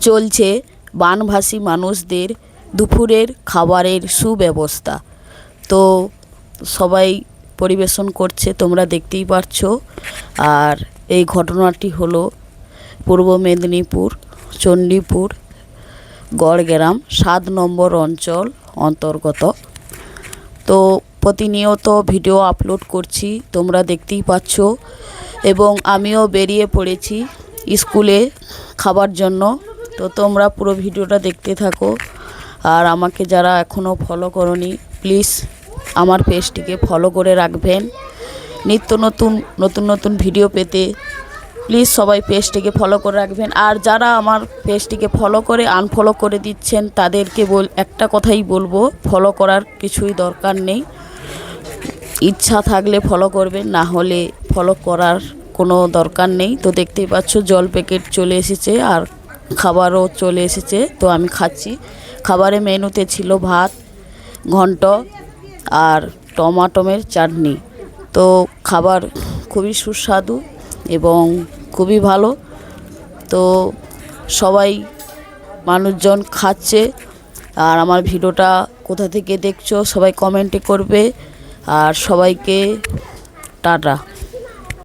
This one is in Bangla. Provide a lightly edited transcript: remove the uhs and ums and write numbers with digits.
চলছে বানভাসী মানুষদের দুপুরের খাবারের সুব্যবস্থা। তো সবাই পরিবেশন করছে, তোমরা দেখতেই পাচ্ছ। আর এই ঘটনাটি হলো পূর্ব মেদিনীপুর চণ্ডীপুর গড়গ্রাম 7 নম্বর অঞ্চল অন্তর্গত। তো প্রতিনিয়ত ভিডিও আপলোড করছি, তোমরা দেখতেই পাচ্ছ। এবং আমিও বেরিয়ে পড়েছি স্কুলে খাবার জন্য। তো তোমরা পুরো ভিডিওটা দেখতে থাকো। আর আমাকে যারা এখনও ফলো করোনি, প্লিজ আমার পেজটিকে ফলো করে রাখবেন। নিত্য নতুন ভিডিও পেতে প্লিজ সবাই পেজটিকে ফলো করে রাখবেন। আর যারা আমার পেজটিকে ফলো করে আনফলো করে দিচ্ছেন, তাদেরকে একটা কথাই বলবো, ফলো করার কিছুই দরকার নেই। ইচ্ছা থাকলে ফলো করবেন, না হলে ফলো করার কোনো দরকার নেই। তো দেখতেই পাচ্ছ জল প্যাকেট চলে এসেছে আর খাবারও চলে এসেছে। তো আমি খাচ্ছি। খাবারের মেনুতে ছিল ভাত, ঘন্ট আর টমাটোমের চাটনি। তো খাবার খুবই সুস্বাদু এবং খুবই ভালো। তো সবাই মানুষজন খাচ্ছে। আর আমার ভিডিওটা কোথা থেকে দেখছো সবাই কমেন্টে করবে। আর সবাইকে টাটা।